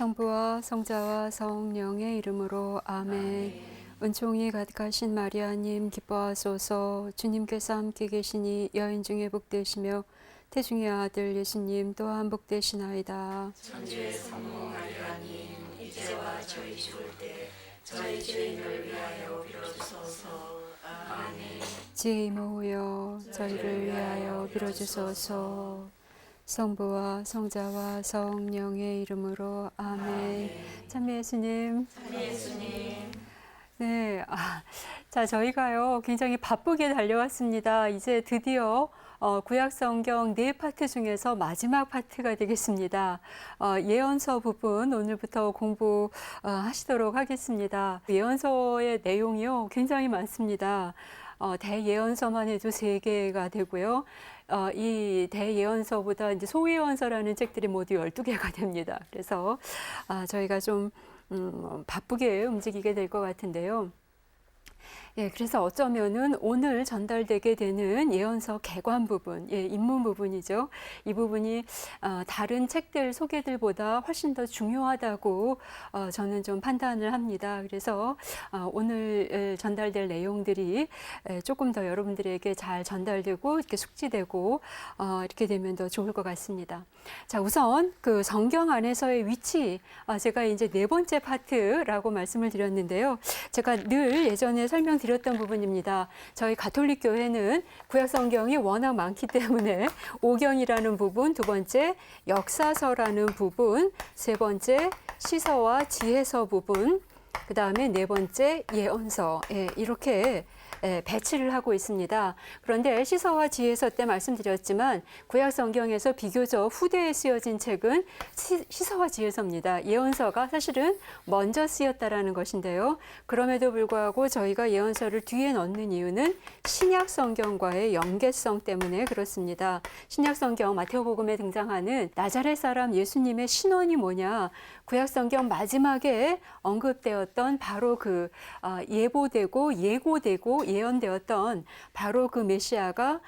성부와 성자와 성령의 이름으로 아멘. 은총이 가득하신 마리아님 기뻐하소서. 주님께서 함께 계시니 여인 중에 복되시며 태중의 아들 예수님 또한 복되시나이다. 천주의 성모 마리아님 이제와 저희 죽을 때 저희 죄인을 위하여 빌어주소서. 아멘. 지혜 이모여 저희를 위하여 빌어주소서. 성부와 성자와 성령의 이름으로 아멘. 참여 예수님. 네, 자 저희가요 굉장히 바쁘게 달려왔습니다. 이제 드디어 구약성경 4파트 중에서 마지막 파트가 되겠습니다. 예언서 부분 오늘부터 공부하시도록 하겠습니다. 예언서의 내용이요 굉장히 많습니다. 대예언서만 해도 3개가 되고요. 이 대예언서보다 이제 소예언서라는 책들이 모두 12개가 됩니다. 그래서 저희가 좀 바쁘게 움직이게 될 것 같은데요. 예, 그래서 어쩌면은 오늘 전달되게 되는 예언서 개관 부분, 예, 입문 부분이죠. 이 부분이 다른 책들 소개들보다 훨씬 더 중요하다고 저는 좀 판단을 합니다. 그래서 오늘 전달될 내용들이 조금 더 여러분들에게 잘 전달되고 이렇게 숙지되고 이렇게 되면 더 좋을 것 같습니다. 자, 우선 그 성경 안에서의 위치, 제가 이제 4번째 파트라고 말씀을 드렸는데요. 제가 늘 예전에 설명드렸던 부분입니다. 저희 가톨릭 교회는 구약 성경이 워낙 많기 때문에 오경이라는 부분, 2번째 역사서라는 부분, 3번째 시서와 지혜서 부분, 그 다음에 4번째 예언서, 이렇게 배치를 하고 있습니다. 그런데 시서와 지혜서 때 말씀드렸지만 구약 성경에서 비교적 후대에 쓰여진 책은 시서와 지혜서입니다. 예언서가 사실은 먼저 쓰였다라는 것인데요. 그럼에도 불구하고 저희가 예언서를 뒤에 넣는 이유는 신약 성경과의 연계성 때문에 그렇습니다. 신약 성경 마태복음에 등장하는 나자렛 사람 예수님의 신원이 뭐냐? 구약 성경 마지막에 언급되었던 바로 그 예보되고 예고되고 예언되었던 바로 그 메시아가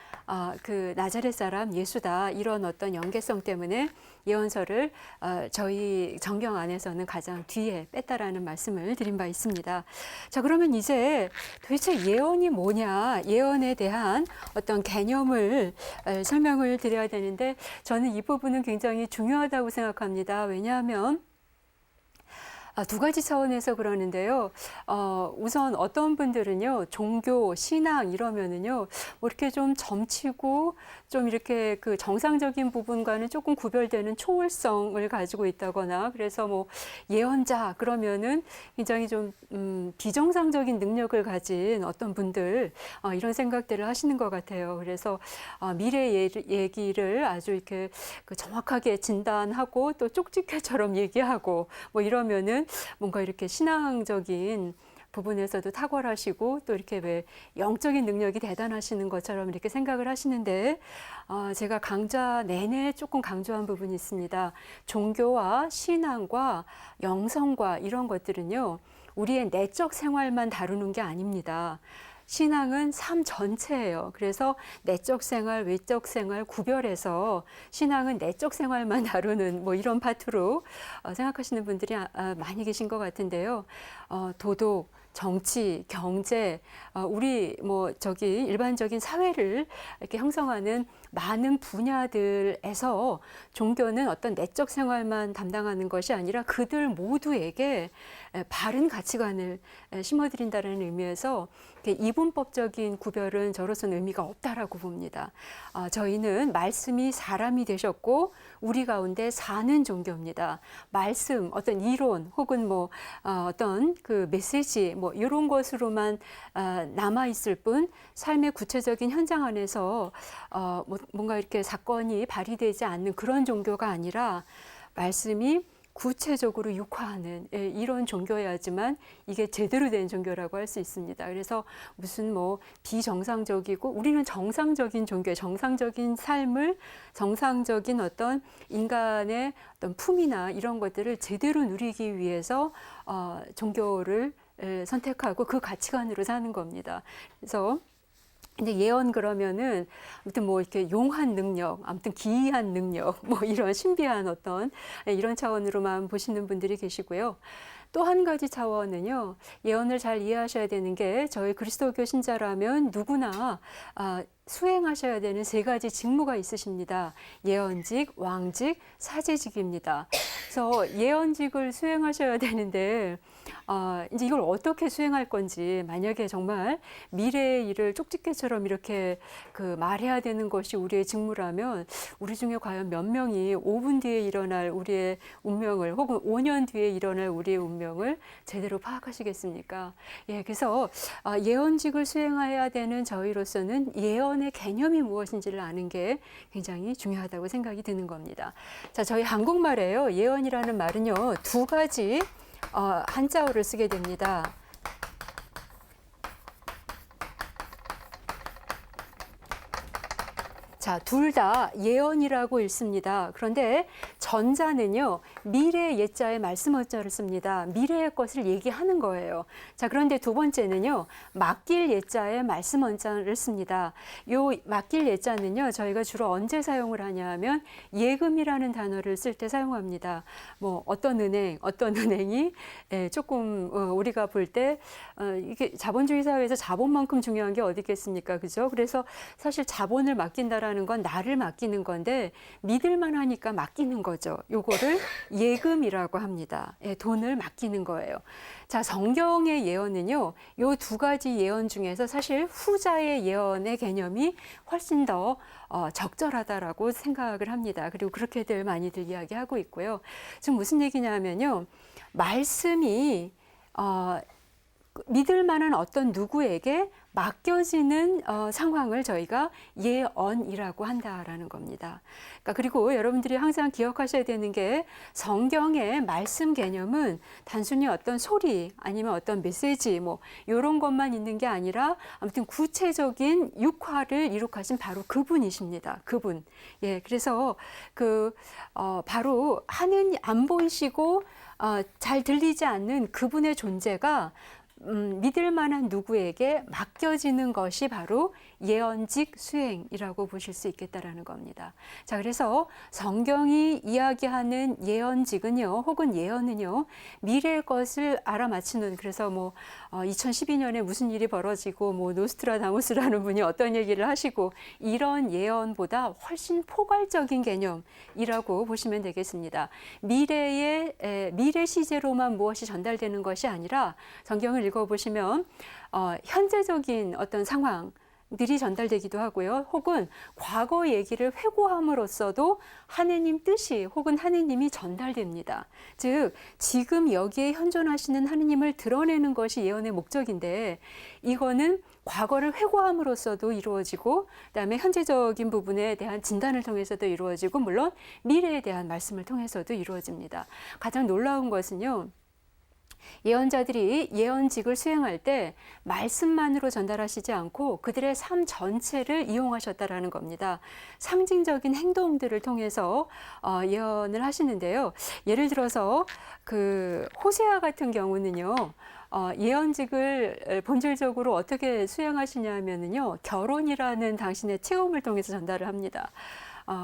그 나자렛 사람 예수다. 이런 어떤 연계성 때문에 예언서를 저희 정경 안에서는 가장 뒤에 뺐다라는 말씀을 드린 바 있습니다. 자, 그러면 이제 도대체 예언이 뭐냐? 예언에 대한 어떤 개념을 설명을 드려야 되는데 저는 이 부분은 굉장히 중요하다고 생각합니다. 왜냐하면 2가지 차원에서 그러는데요. 우선 어떤 분들은요, 종교, 신앙 이러면은요, 뭐 이렇게 좀 점치고 좀 이렇게 그 정상적인 부분과는 조금 구별되는 초월성을 가지고 있다거나, 그래서 뭐 예언자 그러면은 굉장히 좀 비정상적인 능력을 가진 어떤 분들 이런 생각들을 하시는 것 같아요. 그래서 미래 얘기를 아주 이렇게 그 정확하게 진단하고 또 쪽집게처럼 얘기하고 뭐 이러면은 뭔가 이렇게 신앙적인 부분에서도 탁월하시고 또 이렇게 왜 영적인 능력이 대단하시는 것처럼 이렇게 생각을 하시는데 제가 강좌 내내 조금 강조한 부분이 있습니다. 종교와 신앙과 영성과 이런 것들은요, 우리의 내적 생활만 다루는 게 아닙니다. 신앙은 삶 전체예요. 그래서 내적 생활, 외적 생활 구별해서 신앙은 내적 생활만 다루는 뭐 이런 파트로 생각하시는 분들이 많이 계신 것 같은데요. 도덕, 정치, 경제, 우리 뭐 저기 일반적인 사회를 이렇게 형성하는 많은 분야들에서 종교는 어떤 내적 생활만 담당하는 것이 아니라 그들 모두에게 바른 가치관을 심어드린다는 의미에서 이분법적인 구별은 저로서는 의미가 없다라고 봅니다. 저희는 말씀이 사람이 되셨고 우리 가운데 사는 종교입니다. 말씀, 어떤 이론 혹은 뭐 어떤 그 메시지 뭐 이런 것으로만 남아 있을 뿐 삶의 구체적인 현장 안에서 뭔가 이렇게 사건이 발휘되지 않는 그런 종교가 아니라 말씀이 구체적으로 육화하는 이런 종교여야지만 이게 제대로 된 종교라고 할 수 있습니다. 그래서 무슨 뭐 비정상적이고 우리는 정상적인 종교, 정상적인 삶을 정상적인 어떤 인간의 어떤 품이나 이런 것들을 제대로 누리기 위해서 종교를 선택하고 그 가치관으로 사는 겁니다. 그래서 근데 예언 그러면은 아무튼 뭐 이렇게 용한 능력, 아무튼 기이한 능력, 뭐 이런 신비한 어떤 이런 차원으로만 보시는 분들이 계시고요. 또 한 가지 차원은요, 예언을 잘 이해하셔야 되는 게 저희 그리스도교 신자라면 누구나 수행하셔야 되는 세 가지 직무가 있으십니다. 예언직, 왕직, 사제직입니다. 그래서 예언직을 수행하셔야 되는데 이제 이걸 어떻게 수행할 건지, 만약에 정말 미래의 일을 쪽집게처럼 이렇게 그 말해야 되는 것이 우리의 직무라면 우리 중에 과연 몇 명이 5분 뒤에 일어날 우리의 운명을, 혹은 5년 뒤에 일어날 우리의 운명을 제대로 파악하시겠습니까? 예, 그래서 예언직을 수행해야 되는 저희로서는 예언의 개념이 무엇인지를 아는 게 굉장히 중요하다고 생각이 드는 겁니다. 자, 저희 한국말에요, 예언이라는 말은요, 두 가지 한자어를 쓰게 됩니다. 자, 둘 다 예언이라고 읽습니다. 그런데 전자는요, 미래의 예자에 말씀 어자를 씁니다. 미래의 것을 얘기하는 거예요. 자, 그런데 두 번째는요, 맡길 예자에 말씀 어자를 씁니다. 요 맡길 예자는요, 저희가 주로 언제 사용을 하냐 하면 예금이라는 단어를 쓸 때 사용합니다. 뭐 어떤 은행이 조금 우리가 볼 때 이게 자본주의 사회에서 자본만큼 중요한 게 어디 있겠습니까? 그죠? 그래서 사실 자본을 맡긴다라는 건 나를 맡기는 건데 믿을만 하니까 맡기는 거죠. 요거를 예금이라고 합니다. 예, 돈을 맡기는 거예요. 자, 성경의 예언은요, 요 두 가지 예언 중에서 사실 후자의 예언의 개념이 훨씬 더 적절하다라고 생각을 합니다. 그리고 그렇게들 많이들 이야기하고 있고요. 지금 무슨 얘기냐면요, 말씀이 믿을 만한 어떤 누구에게 맡겨지는 상황을 저희가 예언이라고 한다라는 겁니다. 그러니까 그리고 여러분들이 항상 기억하셔야 되는 게 성경의 말씀 개념은 단순히 어떤 소리 아니면 어떤 메시지 뭐 이런 것만 있는 게 아니라 아무튼 구체적인 육화를 이룩하신 바로 그분이십니다. 그분. 예, 그래서 바로 하느님 안 보이시고 잘 들리지 않는 그분의 존재가 믿을 만한 누구에게 맡겨지는 것이 바로 예언직 수행이라고 보실 수 있겠다라는 겁니다. 자, 그래서 성경이 이야기하는 예언직은요, 혹은 예언은요, 미래의 것을 알아맞히는, 그래서 뭐 2012년에 무슨 일이 벌어지고 뭐 노스트라다무스라는 분이 어떤 얘기를 하시고 이런 예언보다 훨씬 포괄적인 개념이라고 보시면 되겠습니다. 미래 시제로만 무엇이 전달되는 것이 아니라 성경을 읽어보시면 현재적인 어떤 상황들이 전달되기도 하고요. 혹은 과거 얘기를 회고함으로써도 하느님 뜻이 혹은 하느님이 전달됩니다. 즉 지금 여기에 현존하시는 하느님을 드러내는 것이 예언의 목적인데 이거는 과거를 회고함으로써도 이루어지고 그다음에 현재적인 부분에 대한 진단을 통해서도 이루어지고 물론 미래에 대한 말씀을 통해서도 이루어집니다. 가장 놀라운 것은요, 예언자들이 예언직을 수행할 때 말씀만으로 전달하시지 않고 그들의 삶 전체를 이용하셨다라는 겁니다. 상징적인 행동들을 통해서 예언을 하시는데요. 예를 들어서 호세아 같은 경우는요, 예언직을 본질적으로 어떻게 수행하시냐면요, 결혼이라는 당신의 체험을 통해서 전달을 합니다.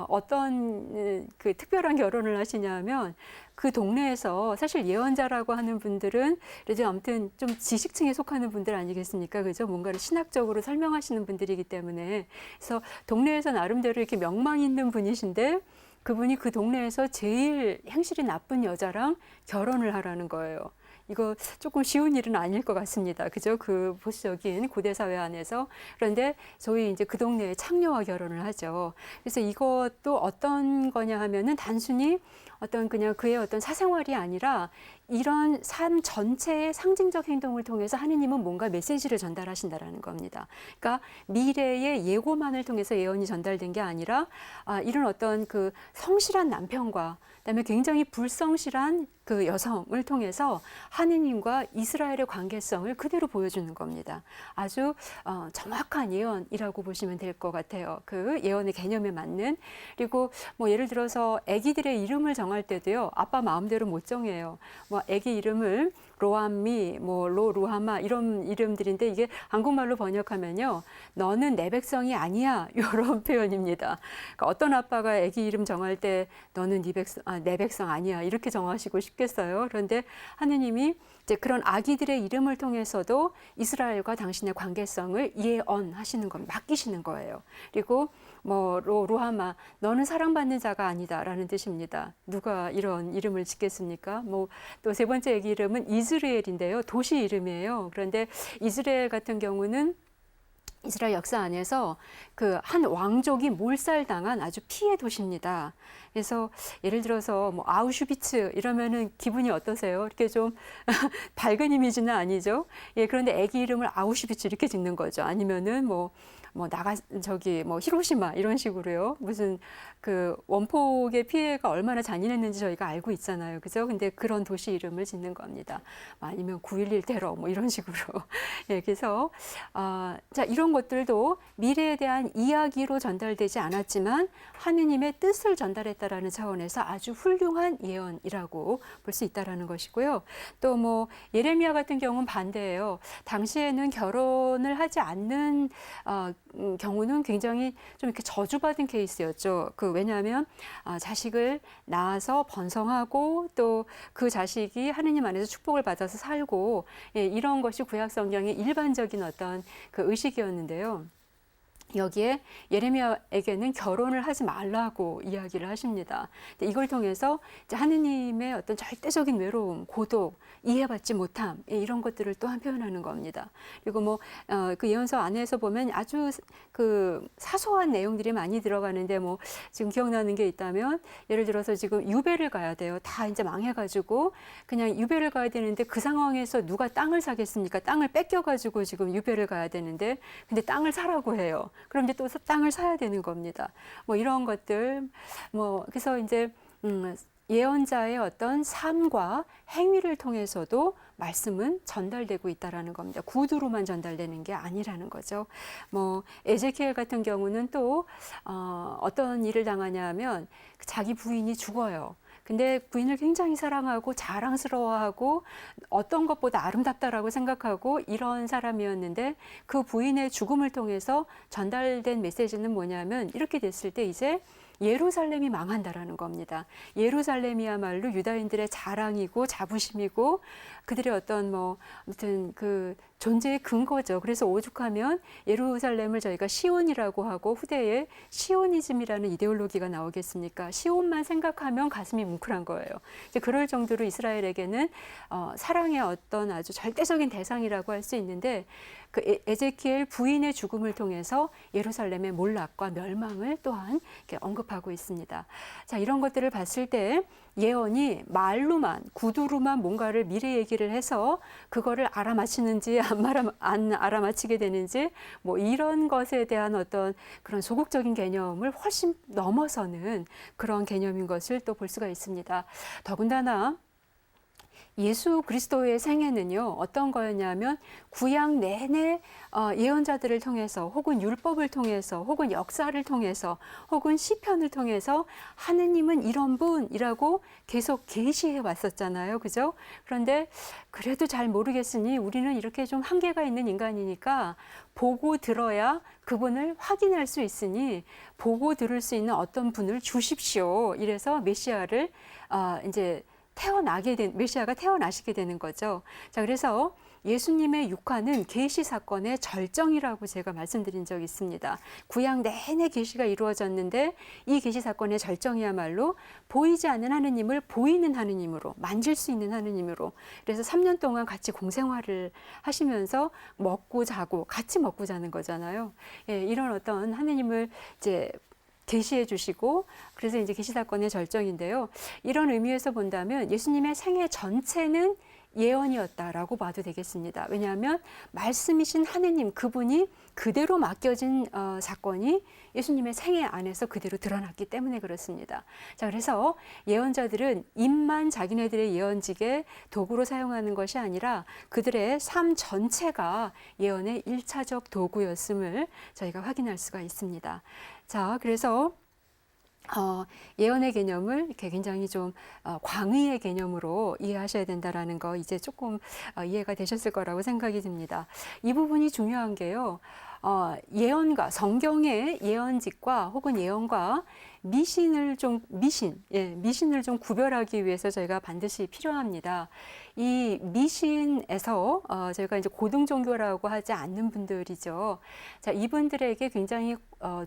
어떤 특별한 결혼을 하시냐면 그 동네에서 사실 예언자라고 하는 분들은 그래도 아무튼 좀 지식층에 속하는 분들 아니겠습니까? 그죠? 뭔가를 신학적으로 설명하시는 분들이기 때문에 그래서 동네에서 나름대로 이렇게 명망 있는 분이신데 그분이 그 동네에서 제일 행실이 나쁜 여자랑 결혼을 하라는 거예요. 이거 조금 쉬운 일은 아닐 것 같습니다. 그죠? 그 보수적인 고대 사회 안에서. 그런데 저희 이제 그 동네에 창녀와 결혼을 하죠. 그래서 이것도 어떤 거냐 하면은 단순히 어떤 그냥 그의 어떤 사생활이 아니라 이런 삶 전체의 상징적 행동을 통해서 하느님은 뭔가 메시지를 전달하신다라는 겁니다. 그러니까 미래의 예고만을 통해서 예언이 전달된 게 아니라 이런 어떤 성실한 남편과 그다음에 굉장히 불성실한 그 여성을 통해서 하느님과 이스라엘의 관계성을 그대로 보여주는 겁니다. 아주 정확한 예언이라고 보시면 될 것 같아요. 그 예언의 개념에 맞는. 그리고 뭐 예를 들어서 아기들의 이름을 정할 정할 때도요, 아빠 마음대로 못 정해요. 뭐 아기 이름을 로암미, 뭐 로루하마 이런 이름들인데 이게 한국말로 번역하면요, 너는 내 백성이 아니야 이런 표현입니다. 그러니까 어떤 아빠가 아기 이름 정할 때 너는 내 백성 아니야 이렇게 정하시고 싶겠어요. 그런데 하느님이 이제 그런 아기들의 이름을 통해서도 이스라엘과 당신의 관계성을 예언하시는 것, 맡기시는 거예요. 그리고 뭐 로하마, 너는 사랑받는 자가 아니다라는 뜻입니다. 누가 이런 이름을 짓겠습니까? 뭐 또 세 번째 아기 이름은 이스라엘인데요, 도시 이름이에요. 그런데 이스라엘 같은 경우는 이스라엘 역사 안에서 그 한 왕족이 몰살당한 아주 피해 도시입니다. 그래서 예를 들어서 뭐 아우슈비츠 이러면은 기분이 어떠세요? 이렇게 좀 밝은 이미지는 아니죠. 예, 그런데 아기 이름을 아우슈비츠 이렇게 짓는 거죠. 아니면은 뭐 히로시마 이런 식으로요. 무슨 그 원폭의 피해가 얼마나 잔인했는지 저희가 알고 있잖아요. 그죠? 근데 그런 도시 이름을 짓는 겁니다. 아니면 9.11 테러 뭐 이런 식으로. 예, 그래서 자, 이런 것들도 미래에 대한 이야기로 전달되지 않았지만 하느님의 뜻을 전달했다라는 차원에서 아주 훌륭한 예언이라고 볼 수 있다라는 것이고요. 또 뭐 예레미야 같은 경우는 반대예요. 당시에는 결혼을 하지 않는 경우는 굉장히 좀 이렇게 저주받은 케이스였죠. 왜냐하면 자식을 낳아서 번성하고 또 그 자식이 하느님 안에서 축복을 받아서 살고, 예, 이런 것이 구약 성경의 일반적인 어떤 그 의식이었는데요. 여기에 예레미야에게는 결혼을 하지 말라고 이야기를 하십니다. 이걸 통해서 이제 하느님의 어떤 절대적인 외로움, 고독, 이해받지 못함, 이런 것들을 또한 표현하는 겁니다. 그리고 그 예언서 안에서 보면 아주 그 사소한 내용들이 많이 들어가는데 뭐 지금 기억나는 게 있다면 예를 들어서 지금 유배를 가야 돼요. 다 이제 망해가지고 그냥 유배를 가야 되는데 그 상황에서 누가 땅을 사겠습니까? 땅을 뺏겨가지고 지금 유배를 가야 되는데 근데 땅을 사라고 해요. 그럼 이제 또 땅을 사야 되는 겁니다. 뭐 이런 것들, 그래서 이제 예언자의 어떤 삶과 행위를 통해서도 말씀은 전달되고 있다라는 겁니다. 구두로만 전달되는 게 아니라는 거죠. 에제키엘 같은 경우는 또 어떤 일을 당하냐면 자기 부인이 죽어요. 근데 부인을 굉장히 사랑하고 자랑스러워하고 어떤 것보다 아름답다라고 생각하고 이런 사람이었는데 그 부인의 죽음을 통해서 전달된 메시지는 뭐냐면 이렇게 됐을 때 이제 예루살렘이 망한다라는 겁니다. 예루살렘이야말로 유다인들의 자랑이고 자부심이고 그들의 어떤 아무튼 그 존재의 근거죠. 그래서 오죽하면 예루살렘을 저희가 시온이라고 하고 후대에 시오니즘이라는 이데올로기가 나오겠습니까? 시온만 생각하면 가슴이 뭉클한 거예요. 이제 그럴 정도로 이스라엘에게는 사랑의 어떤 아주 절대적인 대상이라고 할 수 있는데 그 에제키엘 부인의 죽음을 통해서 예루살렘의 몰락과 멸망을 또한 이렇게 언급하고 있습니다. 자, 이런 것들을 봤을 때 예언이 말로만 구두로만 뭔가를 미래 얘기를 해서 그거를 알아맞히는지 안 알아맞히게 되는지 이런 것에 대한 어떤 그런 소극적인 개념을 훨씬 넘어서는 그런 개념인 것을 또 볼 수가 있습니다. 더군다나 예수 그리스도의 생애는요, 어떤 거였냐면 구약 내내 예언자들을 통해서 혹은 율법을 통해서 혹은 역사를 통해서 혹은 시편을 통해서 하느님은 이런 분이라고 계속 계시해 왔었잖아요. 그죠? 그런데 그래도 잘 모르겠으니 우리는 이렇게 좀 한계가 있는 인간이니까 보고 들어야 그분을 확인할 수 있으니 보고 들을 수 있는 어떤 분을 주십시오. 이래서 메시아를 이제 메시아가 태어나시게 되는 거죠. 자, 그래서 예수님의 육화는 계시 사건의 절정이라고 제가 말씀드린 적이 있습니다. 구약 내내 계시가 이루어졌는데 이 계시 사건의 절정이야말로 보이지 않는 하느님을 보이는 하느님으로, 만질 수 있는 하느님으로, 그래서 3년 동안 같이 공생활을 하시면서 먹고 자고 같이 먹고 자는 거잖아요. 예, 이런 어떤 하느님을 이제 계시해 주시고, 그래서 이제 계시 사건의 절정인데요. 이런 의미에서 본다면 예수님의 생애 전체는 예언이었다라고 봐도 되겠습니다. 왜냐하면 말씀이신 하느님 그분이 그대로 맡겨진 사건이 예수님의 생애 안에서 그대로 드러났기 때문에 그렇습니다. 자, 그래서 예언자들은 입만 자기네들의 예언직의 도구로 사용하는 것이 아니라 그들의 삶 전체가 예언의 1차적 도구였음을 저희가 확인할 수가 있습니다. 자, 그래서 예언의 개념을 이렇게 굉장히 좀 광의의 개념으로 이해하셔야 된다라는 거 이제 조금 이해가 되셨을 거라고 생각이 듭니다. 이 부분이 중요한 게요. 예언과 성경의 예언직과 혹은 예언과 미신을 좀 미신을 좀 구별하기 위해서 저희가 반드시 필요합니다. 이 미신에서 저희가 이제 고등 종교라고 하지 않는 분들이죠. 자, 이분들에게 굉장히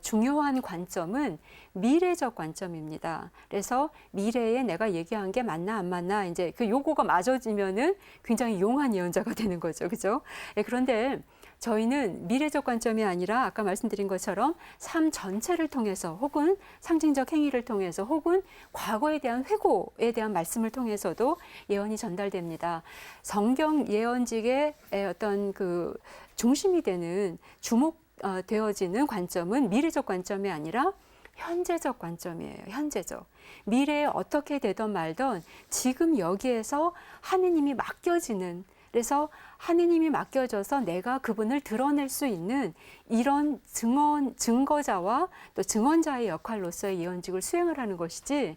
중요한 관점은 미래적 관점입니다. 그래서 미래에 내가 얘기한 게 맞나 안 맞나 이제 그 요거가 맞아지면은 굉장히 용한 예언자가 되는 거죠, 그죠? 그런데 저희는 미래적 관점이 아니라 아까 말씀드린 것처럼 삶 전체를 통해서 혹은 상징적 행위를 통해서 혹은 과거에 대한 회고에 대한 말씀을 통해서도 예언이 전달됩니다. 성경 예언직의 어떤 그 중심이 되는 주목되어지는 관점은 미래적 관점이 아니라 현재적 관점이에요. 현재적. 미래에 어떻게 되던 말던 지금 여기에서 하느님이 맡겨지는 그래서 하느님이 맡겨져서 내가 그분을 드러낼 수 있는 이런 증거자와 또 증언자의 역할로서의 예언직을 수행을 하는 것이지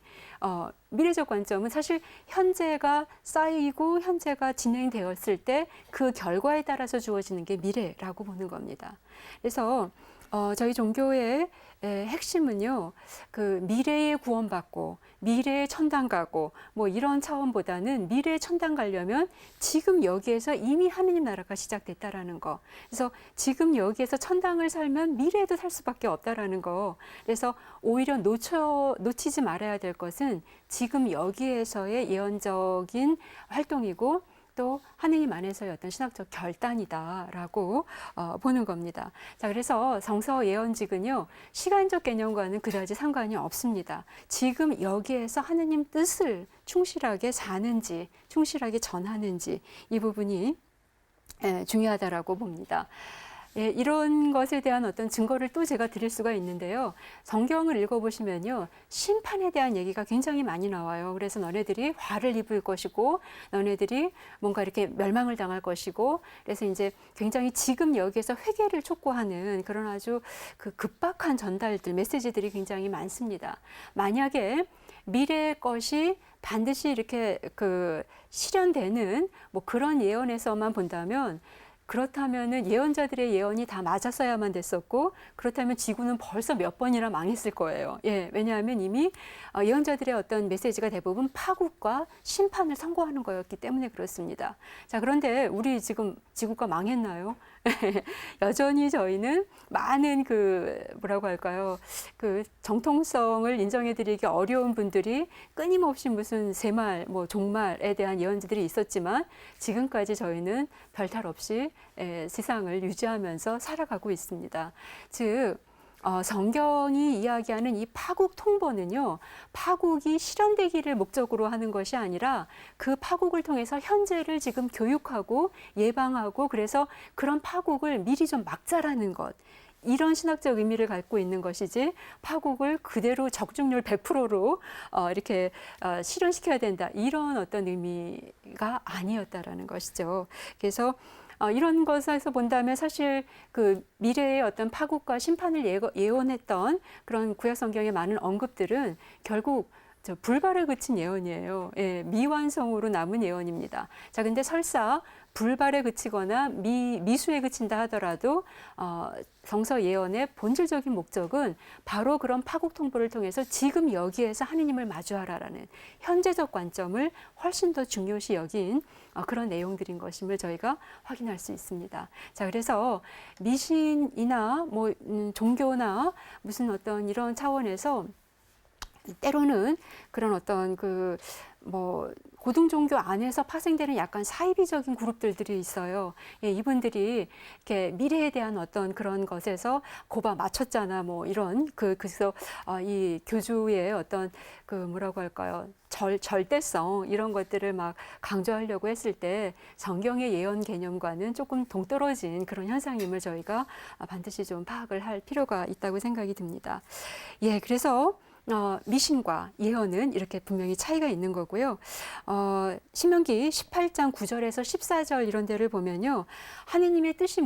미래적 관점은 사실 현재가 쌓이고 현재가 진행되었을 때 그 결과에 따라서 주어지는 게 미래라고 보는 겁니다. 그래서 저희 종교의 핵심은요, 그 미래에 구원받고 미래에 천당 가고 뭐 이런 차원보다는 미래에 천당 가려면 지금 여기에서 이미 하느님 나라가 시작됐다라는 거. 그래서 지금 여기에서 천당을 살면 미래에도 살 수밖에 없다라는 거. 그래서 오히려 놓치지 말아야 될 것은 지금 여기에서의 예언적인 활동이고 또 하느님 안에서의 어떤 신학적 결단이다라고 보는 겁니다. 자, 그래서 성서 예언직은요, 시간적 개념과는 그다지 상관이 없습니다. 지금 여기에서 하느님 뜻을 충실하게 사는지, 충실하게 전하는지 이 부분이 중요하다라고 봅니다. 이런 것에 대한 어떤 증거를 또 제가 드릴 수가 있는데요. 성경을 읽어보시면요. 심판에 대한 얘기가 굉장히 많이 나와요. 그래서 너네들이 화를 입을 것이고 너네들이 뭔가 이렇게 멸망을 당할 것이고 그래서 이제 굉장히 지금 여기에서 회개를 촉구하는 그런 아주 그 급박한 전달들, 메시지들이 굉장히 많습니다. 만약에 미래의 것이 반드시 이렇게 그 실현되는 뭐 그런 예언에서만 본다면 그렇다면은 예언자들의 예언이 다 맞았어야만 됐었고 그렇다면 지구는 벌써 몇 번이나 망했을 거예요. 왜냐하면 이미 예언자들의 어떤 메시지가 대부분 파국과 심판을 선고하는 거였기 때문에 그렇습니다. 자, 그런데 우리 지금 지구가 망했나요? 여전히 저희는 많은 그 뭐라고 할까요? 그 정통성을 인정해드리기 어려운 분들이 끊임없이 무슨 새말, 뭐 종말에 대한 예언들이 있었지만 지금까지 저희는 별탈 없이 세상을 유지하면서 살아가고 있습니다. 즉 성경이 이야기하는 이 파국 통보는요, 파국이 실현되기를 목적으로 하는 것이 아니라 그 파국을 통해서 현재를 지금 교육하고 예방하고 그래서 그런 파국을 미리 좀 막자라는 것. 이런 신학적 의미를 갖고 있는 것이지 파국을 그대로 적중률 100%로 이렇게 실현시켜야 된다. 이런 어떤 의미가 아니었다라는 것이죠. 그래서 이런 것에서 본다면 사실 그 미래의 어떤 파국과 심판을 예언했던 그런 구약 성경의 많은 언급들은 결국 불발에 그친 예언이에요. 미완성으로 남은 예언입니다. 자, 근데 설사 불발에 그치거나 미수에 그친다 하더라도 성서 예언의 본질적인 목적은 바로 그런 파국 통보를 통해서 지금 여기에서 하느님을 마주하라라는 현재적 관점을 훨씬 더 중요시 여긴 그런 내용들인 것임을 저희가 확인할 수 있습니다. 자, 그래서 미신이나 뭐 종교나 무슨 어떤 이런 차원에서 때로는 그런 어떤 그 뭐 고등 종교 안에서 파생되는 약간 사이비적인 그룹들이 있어요. 이분들이 이렇게 미래에 대한 어떤 그런 것에서 고바 맞췄잖아, 뭐 이런 그래서 이 교주의 어떤 그 뭐라고 할까요? 절대성 이런 것들을 막 강조하려고 했을 때 성경의 예언 개념과는 조금 동떨어진 그런 현상임을 저희가 반드시 좀 파악을 할 필요가 있다고 생각이 듭니다. 그래서 미신과 예언은 이렇게 분명히 차이가 있는 거고요. 신명기 18장 9절에서 14절 이런 데를 보면요. 하느님의 뜻이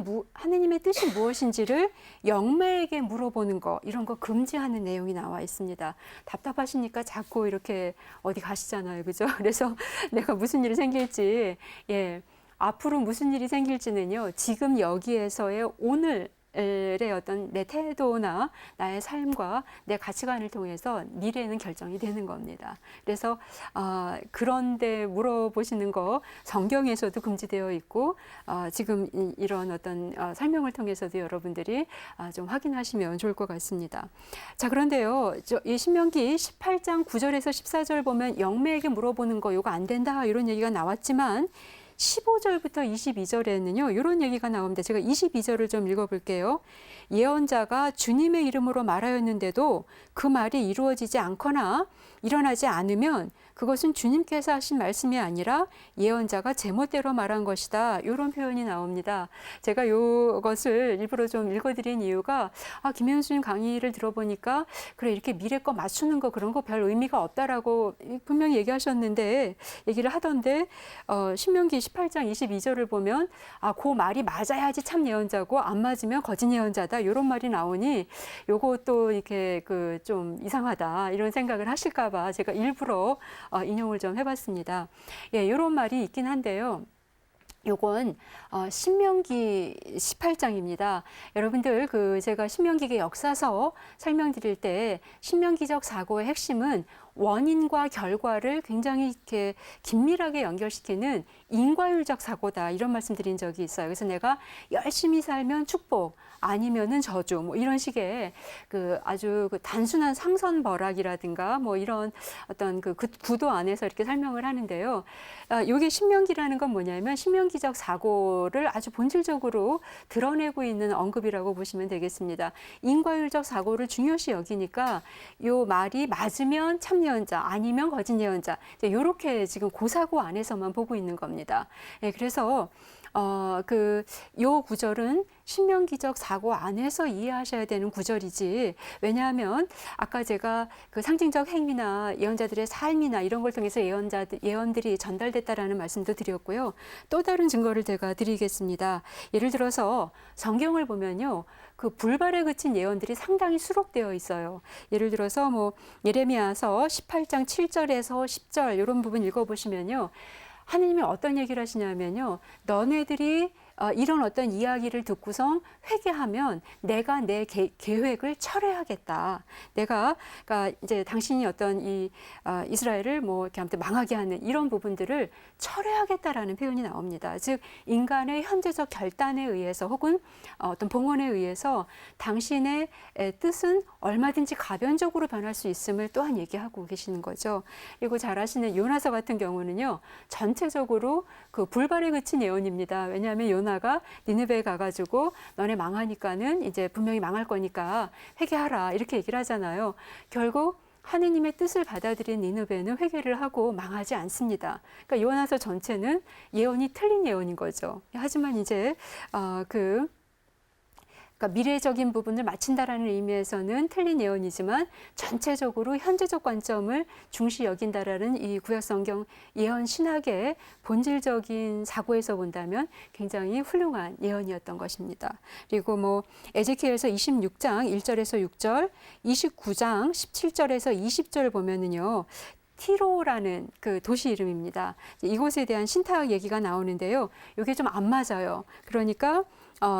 무엇인지를 영매에게 물어보는 거, 이런 거 금지하는 내용이 나와 있습니다. 답답하시니까 자꾸 이렇게 어디 가시잖아요. 그죠? 그래서 내가 무슨 일이 생길지, 앞으로 무슨 일이 생길지는요, 지금 여기에서의 오늘의 어떤 내 태도나 나의 삶과 내 가치관을 통해서 미래는 결정이 되는 겁니다. 그래서 그런데 물어보시는 거 성경에서도 금지되어 있고, 지금 이런 어떤 설명을 통해서도 여러분들이 좀 확인하시면 좋을 것 같습니다. 자, 그런데요, 이 신명기 18장 9절에서 14절 보면 영매에게 물어보는 거 이거 안 된다 이런 얘기가 나왔지만 15절부터 22절에는요, 이런 얘기가 나옵니다. 제가 22절을 좀 읽어볼게요. 예언자가 주님의 이름으로 말하였는데도 그 말이 이루어지지 않거나 일어나지 않으면 그것은 주님께서 하신 말씀이 아니라 예언자가 제멋대로 말한 것이다. 이런 표현이 나옵니다. 제가 이것을 일부러 좀 읽어드린 이유가 김현수님 강의를 들어보니까 그래 이렇게 미래 거 맞추는 거 그런 거 별 의미가 없다라고 분명히 얘기하셨는데 얘기를 하던데 신명기 18장 22절을 보면 그 말이 맞아야지 참 예언자고 안 맞으면 거짓 예언자다. 이런 말이 나오니 요것도 이렇게 좀 이상하다 이런 생각을 하실까봐 제가 일부러 인용을 좀 해봤습니다. 이런 말이 있긴 한데요. 요건 신명기 18장입니다. 여러분들 제가 신명기의 역사서 설명드릴 때 신명기적 사고의 핵심은 원인과 결과를 굉장히 이렇게 긴밀하게 연결시키는 인과율적 사고다 이런 말씀 드린 적이 있어요. 그래서 내가 열심히 살면 축복 아니면은 저주 뭐 이런 식의 아주 단순한 상선벌학이라든가 뭐 이런 어떤 그 구도 안에서 이렇게 설명을 하는데요. 요게 신명기라는 건 뭐냐면 신명기적 사고를 아주 본질적으로 드러내고 있는 언급이라고 보시면 되겠습니다. 인과율적 사고를 중요시 여기니까 요 말이 맞으면 참 예언자 아니면 거짓 예언자 이렇게 지금 고사고 안에서만 보고 있는 겁니다. 그래서 요 구절은 신명기적 사고 안에서 이해하셔야 되는 구절이지. 왜냐하면 아까 제가 상징적 행위나 예언자들의 삶이나 이런 걸 통해서 예언들이 전달됐다라는 말씀도 드렸고요. 또 다른 증거를 제가 드리겠습니다. 예를 들어서 성경을 보면요. 불발에 그친 예언들이 상당히 수록되어 있어요. 예를 들어서 예레미야서 18장 7절에서 10절 이런 부분 읽어보시면요. 하느님이 어떤 얘기를 하시냐면요. 너네들이 이런 어떤 이야기를 듣고서 회개하면 내가 내 계획을 철회하겠다. 그러니까 이제 당신이 어떤 이스라엘을 이렇게 아무튼 망하게 하는 이런 부분들을 철회하겠다라는 표현이 나옵니다. 즉 인간의 현재적 결단에 의해서 혹은 어떤 봉헌에 의해서 당신의 뜻은 얼마든지 가변적으로 변할 수 있음을 또한 얘기하고 계시는 거죠. 그리고 잘 아시는 요나서 같은 경우는요. 전체적으로 불발에 그친 예언입니다. 왜냐하면 요나가 니느베에 가가지고 너네 망하니까는 이제 분명히 망할 거니까 회개하라 이렇게 얘기를 하잖아요. 결국 하느님의 뜻을 받아들인 니느베는 회개를 하고 망하지 않습니다. 그러니까 요나서 전체는 예언이 틀린 예언인 거죠. 하지만 이제 그러니까 미래적인 부분을 맞춘다라는 의미에서는 틀린 예언이지만 전체적으로 현재적 관점을 중시 여긴다라는 이 구약성경 예언 신학의 본질적인 사고에서 본다면 굉장히 훌륭한 예언이었던 것입니다. 그리고 에제키엘서 26장 1절에서 6절, 29장 17절에서 20절 보면은요. 티로라는 도시 이름입니다. 이곳에 대한 신탁 얘기가 나오는데요. 이게 좀 안 맞아요. 그러니까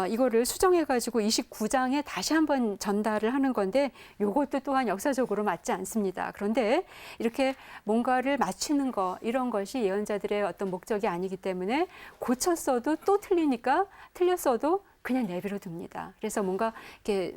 이거를 수정해가지고 29장에 다시 한번 전달을 하는 건데 이것도 또한 역사적으로 맞지 않습니다. 그런데 이렇게 뭔가를 맞추는 거 이런 것이 예언자들의 어떤 목적이 아니기 때문에 고쳤어도 또 틀렸어도 그냥 내버려 둡니다. 그래서 뭔가 이렇게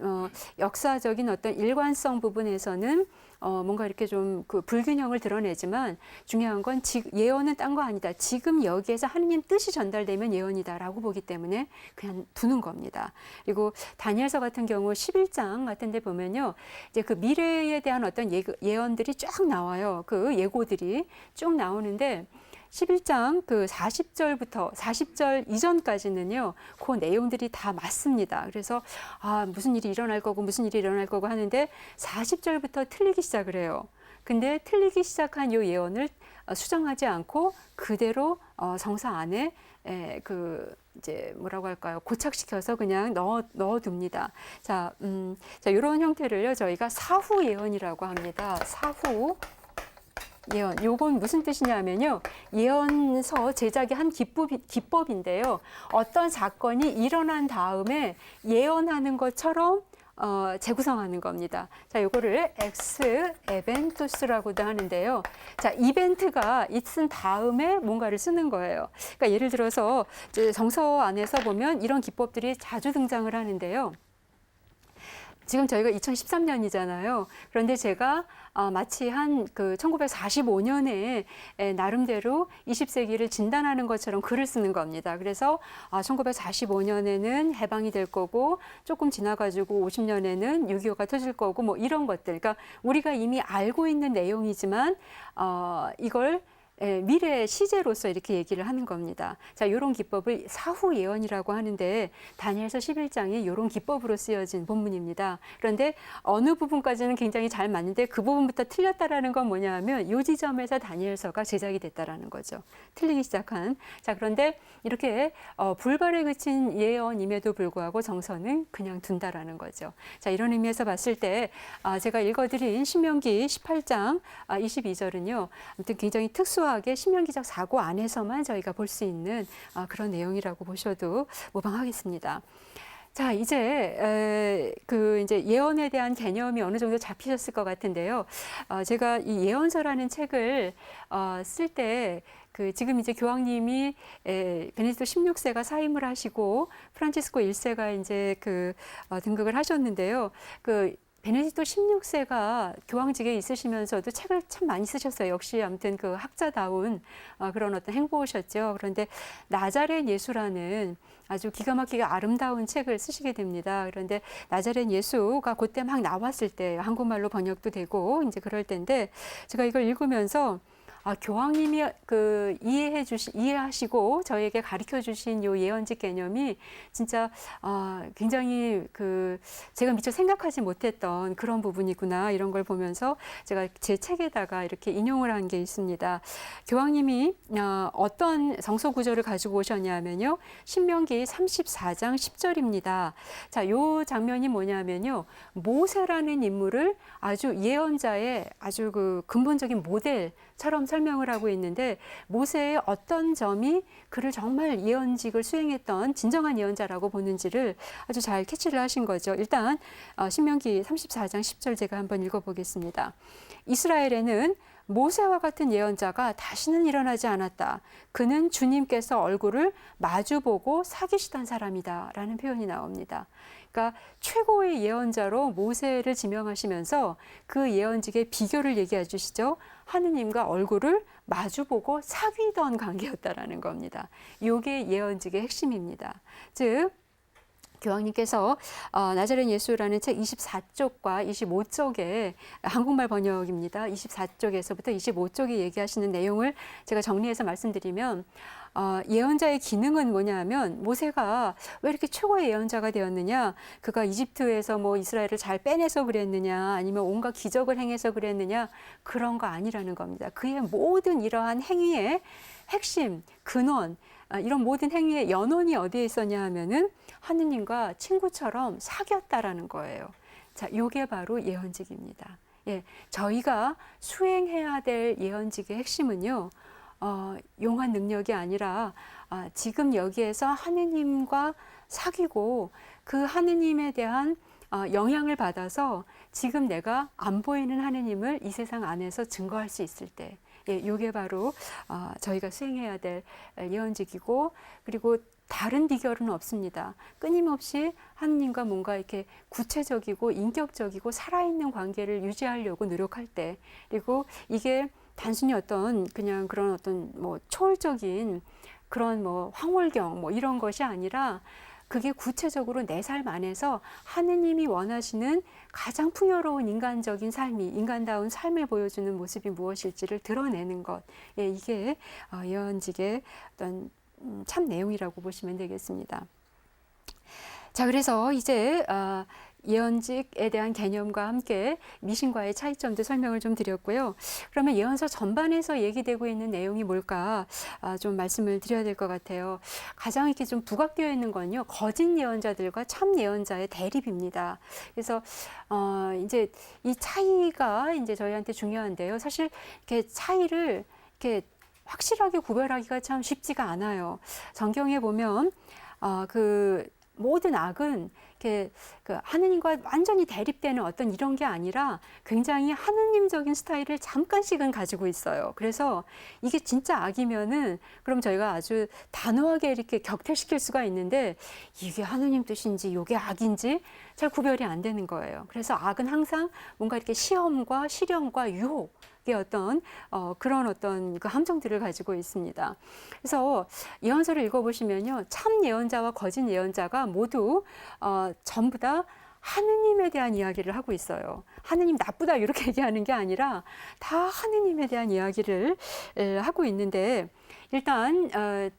역사적인 어떤 일관성 부분에서는 뭔가 이렇게 좀 불균형을 드러내지만 중요한 건 예언은 딴 거 아니다. 지금 여기에서 하느님 뜻이 전달되면 예언이다라고 보기 때문에 그냥 두는 겁니다. 그리고 다니엘서 같은 경우 11장 같은 데 보면요. 이제 미래에 대한 어떤 예언들이 쫙 나와요. 예고들이 쭉 나오는데 11장 40절부터 40절 이전까지는요. 그 내용들이 다 맞습니다. 그래서 무슨 일이 일어날 거고 무슨 일이 일어날 거고 하는데 40절부터 틀리기 시작을 해요. 근데 틀리기 시작한 이 예언을 수정하지 않고 그대로 성사 안에 이제 뭐라고 할까요? 고착시켜서 그냥 넣어둡니다. 자, 이런 형태를요 저희가 사후 예언이라고 합니다. 사후 예언. 요건 무슨 뜻이냐면요. 예언서 제작의 한 기법인데요. 어떤 사건이 일어난 다음에 예언하는 것처럼 재구성하는 겁니다. 자, 요거를 엑스 에벤투스라고도 하는데요. 자, 이벤트가 있은 다음에 뭔가를 쓰는 거예요. 그러니까 예를 들어서 이제 성서 안에서 보면 이런 기법들이 자주 등장을 하는데요. 지금 저희가 2013년이잖아요. 그런데 제가 마치 한 1945년에 나름대로 20세기를 진단하는 것처럼 글을 쓰는 겁니다. 그래서 1945년에는 해방이 될 거고 조금 지나가지고 50년에는 6.25가 터질 거고 뭐 이런 것들. 그러니까 우리가 이미 알고 있는 내용이지만 이걸 미래 시제로서 이렇게 얘기를 하는 겁니다. 자, 이런 기법을 사후 예언이라고 하는데 다니엘서 11장이 이런 기법으로 쓰여진 본문입니다. 그런데 어느 부분까지는 굉장히 잘 맞는데 그 부분부터 틀렸다라는 건 뭐냐 하면 이 지점에서 다니엘서가 제작이 됐다라는 거죠. 틀리기 시작한. 자, 그런데 이렇게 불발에 그친 예언임에도 불구하고 정서는 그냥 둔다라는 거죠. 자, 이런 의미에서 봤을 때 제가 읽어드린 신명기 18장 22절은요. 아무튼 굉장히 특수하게 신명기적 사고 안에서만 저희가 볼 수 있는 그런 내용이라고 보셔도 무방하겠습니다. 자, 이제 이제 예언에 대한 개념이 어느 정도 잡히셨을 것 같은데요. 제가 이 예언서라는 책을 쓸 때 지금 이제 교황님이 베네딕토 16세가 사임을 하시고 프란치스코 1세가 이제 등극을 하셨는데요. 베네딕토 16세가 교황직에 있으시면서도 책을 참 많이 쓰셨어요. 역시 아무튼 학자다운 그런 어떤 행보셨죠. 그런데 나자렛 예수라는 아주 기가 막히게 아름다운 책을 쓰시게 됩니다. 그런데 나자렛 예수가 그때 막 나왔을 때 한국말로 번역도 되고 이제 그럴 때인데 제가 이걸 읽으면서 교황님이 이해하시고 저에게 가르쳐 주신 요 예언직 개념이 진짜 굉장히 제가 미처 생각하지 못했던 그런 부분이구나 이런 걸 보면서 제가 제 책에다가 이렇게 인용을 한 게 있습니다. 교황님이 어떤 성서 구절을 가지고 오셨냐면요. 신명기 34장 10절입니다. 자, 요 장면이 뭐냐면요. 모세라는 인물을 아주 예언자의 아주 근본적인 모델처럼 설명을 하고 있는데 모세의 어떤 점이 그를 정말 예언직을 수행했던 진정한 예언자라고 보는지를 아주 잘 캐치를 하신 거죠. 일단 신명기 34장 10절 제가 한번 읽어보겠습니다. 이스라엘에는 모세와 같은 예언자가 다시는 일어나지 않았다. 그는 주님께서 얼굴을 마주보고 사귀시던 사람이다. 라는 표현이 나옵니다. 그러니까 최고의 예언자로 모세를 지명하시면서 그 예언직의 비결을 얘기해 주시죠. 하느님과 얼굴을 마주보고 사귀던 관계였다라는 겁니다. 이게 예언직의 핵심입니다. 즉 교황님께서 나자렛 예수라는 책 24쪽과 25쪽에 한국말 번역입니다. 24쪽에서부터 25쪽에 얘기하시는 내용을 제가 정리해서 말씀드리면 예언자의 기능은 뭐냐 하면 모세가 왜 이렇게 최고의 예언자가 되었느냐, 그가 이집트에서 뭐 이스라엘을 잘 빼내서 그랬느냐, 아니면 온갖 기적을 행해서 그랬느냐, 그런 거 아니라는 겁니다. 그의 모든 이러한 행위의 핵심, 근원, 이런 모든 행위의 연원이 어디에 있었냐 하면은 하느님과 친구처럼 사귀었다라는 거예요. 자, 요게 바로 예언직입니다. 예, 저희가 수행해야 될 예언직의 핵심은요, 용한 능력이 아니라 지금 여기에서 하느님과 사귀고 그 하느님에 대한 영향을 받아서 지금 내가 안 보이는 하느님을 이 세상 안에서 증거할 수 있을 때, 예, 요게 바로 저희가 수행해야 될 예언직이고, 그리고 다른 비결은 없습니다. 끊임없이 하느님과 뭔가 이렇게 구체적이고 인격적이고 살아있는 관계를 유지하려고 노력할 때, 그리고 이게 단순히 그냥 그런 어떤 뭐 초월적인 그런 뭐 황홀경 뭐 이런 것이 아니라 그게 구체적으로 내 삶 안에서 하느님이 원하시는 가장 풍요로운 인간적인 삶이, 인간다운 삶을 보여주는 모습이 무엇일지를 드러내는 것. 예, 이게 예언직의 어떤 참 내용이라고 보시면 되겠습니다. 자, 그래서 이제 예언직에 대한 개념과 함께 미신과의 차이점도 설명을 좀 드렸고요. 그러면 예언서 전반에서 얘기되고 있는 내용이 뭘까 좀 말씀을 드려야 될 것 같아요. 가장 이렇게 좀 부각되어 있는 건요, 거짓 예언자들과 참 예언자의 대립입니다. 그래서 이제 이 차이가 이제 저희한테 중요한데요. 사실 이렇게 차이를 이렇게 확실하게 구별하기가 참 쉽지가 않아요. 성경에 보면 그 모든 악은 이렇게 그 하느님과 완전히 대립되는 어떤 이런 게 아니라 굉장히 하느님적인 스타일을 잠깐씩은 가지고 있어요. 그래서 이게 진짜 악이면은 그럼 저희가 아주 단호하게 이렇게 격퇴시킬 수가 있는데 이게 하느님 뜻인지 이게 악인지 잘 구별이 안 되는 거예요. 그래서 악은 항상 뭔가 이렇게 시험과 시련과 유혹 어떤 그런 어떤 그 함정들을 가지고 있습니다. 그래서 예언서를 읽어보시면요, 참 예언자와 거짓 예언자가 모두 전부 다 하느님에 대한 이야기를 하고 있어요. 하느님 나쁘다 이렇게 얘기하는 게 아니라 다 하느님에 대한 이야기를 하고 있는데, 일단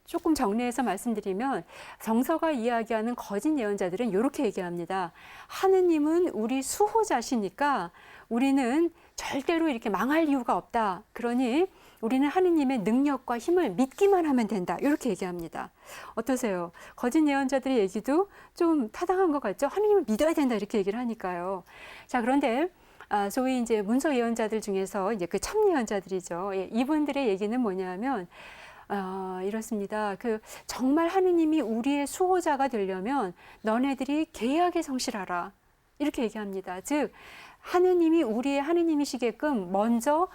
조금 정리해서 말씀드리면 성서가 이야기하는 거짓 예언자들은 이렇게 얘기합니다. 하느님은 우리 수호자시니까 우리는 절대로 이렇게 망할 이유가 없다. 그러니 우리는 하느님의 능력과 힘을 믿기만 하면 된다. 이렇게 얘기합니다. 어떠세요? 거짓 예언자들의 얘기도 좀 타당한 것 같죠? 하느님을 믿어야 된다. 이렇게 얘기를 하니까요. 자, 그런데 소위 이제 문서 예언자들 중에서 이제 그 참 예언자들이죠. 예, 이분들의 얘기는 뭐냐면 이렇습니다. 그 정말 하느님이 우리의 수호자가 되려면 너네들이 계약에 성실하라. 이렇게 얘기합니다. 즉 하느님이 우리의 하느님이시게끔 먼저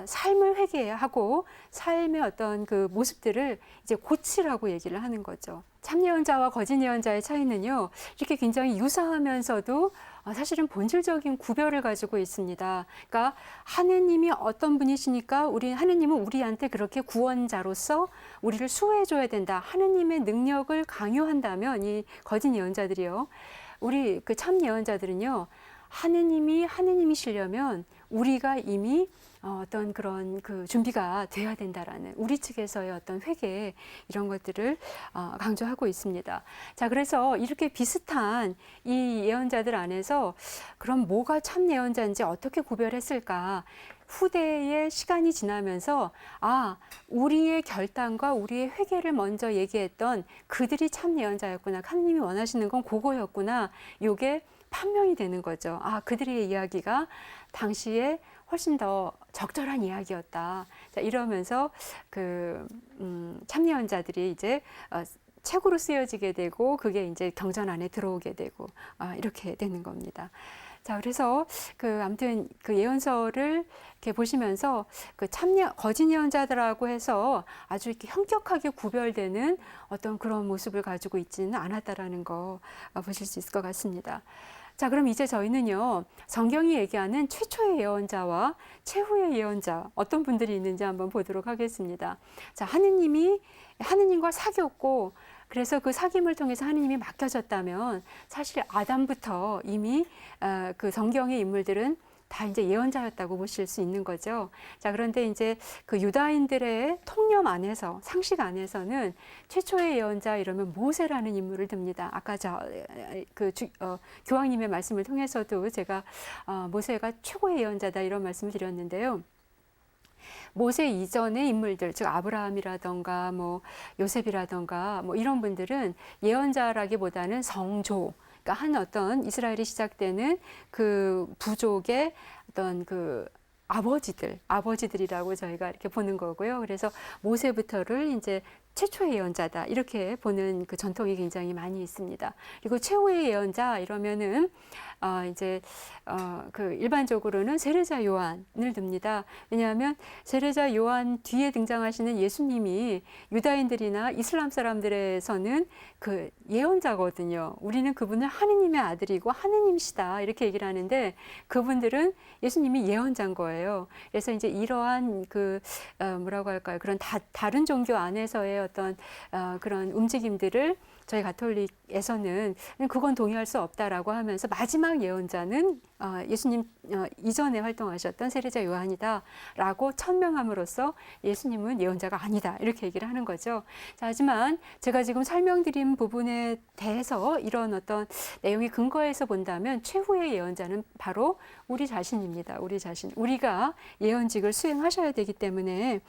삶을 회개하고 삶의 어떤 그 모습들을 이제 고치라고 얘기를 하는 거죠. 참 예언자와 거짓 예언자의 차이는요, 이렇게 굉장히 유사하면서도 사실은 본질적인 구별을 가지고 있습니다. 그러니까 하느님이 어떤 분이시니까 하느님은 우리한테 그렇게 구원자로서 우리를 수호해줘야 된다. 하느님의 능력을 강요한다면 이 거짓 예언자들이요, 우리 그 참 예언자들은요, 하느님이 하느님이시려면 우리가 이미 어떤 그런 그 준비가 돼야 된다라는 우리 측에서의 어떤 회개 이런 것들을 강조하고 있습니다. 자, 그래서 이렇게 비슷한 이 예언자들 안에서 그럼 뭐가 참 예언자인지 어떻게 구별했을까? 후대의 시간이 지나면서 우리의 결단과 우리의 회개를 먼저 얘기했던 그들이 참 예언자였구나. 하느님이 원하시는 건 그거였구나. 요게 판명이 되는 거죠. 그들의 이야기가 당시에 훨씬 더 적절한 이야기였다. 자, 이러면서 그 참 예언자들이 이제 책으로 쓰여지게 되고 그게 이제 경전 안에 들어오게 되고 이렇게 되는 겁니다. 자, 그래서 아무튼 그 예언서를 이렇게 보시면서 거짓 예언자들하고 해서 아주 이렇게 현격하게 구별되는 어떤 그런 모습을 가지고 있지는 않았다라는 거 보실 수 있을 것 같습니다. 자, 그럼 이제 저희는요, 성경이 얘기하는 최초의 예언자와 최후의 예언자, 어떤 분들이 있는지 한번 보도록 하겠습니다. 자, 하느님과 사귀었고, 그래서 그 사귐을 통해서 하느님이 맡겨졌다면, 사실 아담부터 이미 그 성경의 인물들은 다 이제 예언자였다고 보실 수 있는 거죠. 자, 그런데 이제 그 유다인들의 통념 안에서, 상식 안에서는 최초의 예언자 이러면 모세라는 인물을 듭니다. 아까 교황님의 말씀을 통해서도 제가 모세가 최고의 예언자다 이런 말씀을 드렸는데요. 모세 이전의 인물들, 즉 아브라함이라던가 뭐 요셉이라던가 뭐 이런 분들은 예언자라기보다는 성조, 그러니까 한 어떤 이스라엘이 시작되는 그 부족의 어떤 그 아버지들이라고 저희가 이렇게 보는 거고요. 그래서 모세부터를 이제 최초의 예언자다 이렇게 보는 그 전통이 굉장히 많이 있습니다. 그리고 최후의 예언자 이러면은 그 일반적으로는 세례자 요한을 듭니다. 왜냐하면 세례자 요한 뒤에 등장하시는 예수님이 유다인들이나 이슬람 사람들에서는 그 예언자거든요. 우리는 그분을 하느님의 아들이고 하느님이시다 이렇게 얘기를 하는데 그분들은 예수님이 예언자인 거예요. 그래서 이제 이러한 뭐라고 할까요? 그런 다른 종교 안에서의 어떤 그런 움직임들을 저희 가톨릭에서는 그건 동의할 수 없다라고 하면서 마지막 예언자는 예수님 이전에 활동하셨던 세례자 요한이다라고 천명함으로써 예수님은 예언자가 아니다 이렇게 얘기를 하는 거죠. 자, 하지만 제가 지금 설명드린 부분에 대해서 이런 어떤 내용의 근거에서 본다면 최후의 예언자는 바로 우리 자신입니다. 우리 자신, 우리가 예언직을 수행하셔야 되기 때문에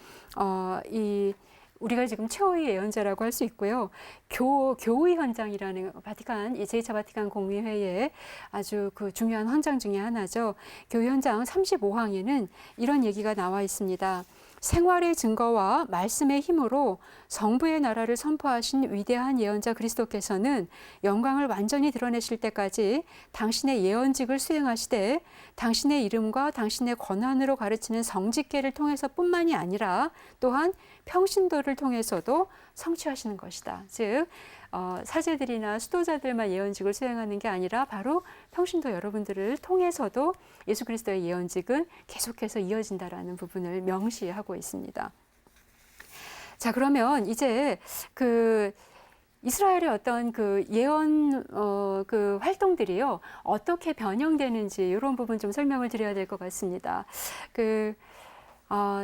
우리가 지금 최후의 예언자라고 할 수 있고요. 교의 현장이라는 바티칸, 제2차 바티칸 공의회의 아주 그 중요한 헌장 중에 하나죠. 교회 현장 35항에는 이런 얘기가 나와 있습니다. 생활의 증거와 말씀의 힘으로 성부의 나라를 선포하신 위대한 예언자 그리스도께서는 영광을 완전히 드러내실 때까지 당신의 예언직을 수행하시되 당신의 이름과 당신의 권한으로 가르치는 성직계를 통해서뿐만이 아니라 또한 평신도를 통해서도 성취하시는 것이다. 즉 사제들이나 수도자들만 예언직을 수행하는 게 아니라 바로 평신도 여러분들을 통해서도 예수 그리스도의 예언직은 계속해서 이어진다라는 부분을 명시하고 있습니다. 자, 그러면 이제 이스라엘의 어떤 그 예언 그 활동들이요 어떻게 변형되는지 이런 부분 좀 설명을 드려야 될 것 같습니다.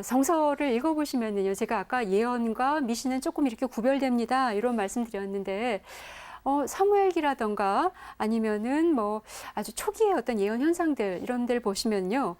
성서를 읽어보시면은요, 제가 아까 예언과 미신은 조금 이렇게 구별됩니다. 이런 말씀 드렸는데, 사무엘기라던가 아니면은 뭐 아주 초기의 어떤 예언 현상들, 이런 데를 보시면요.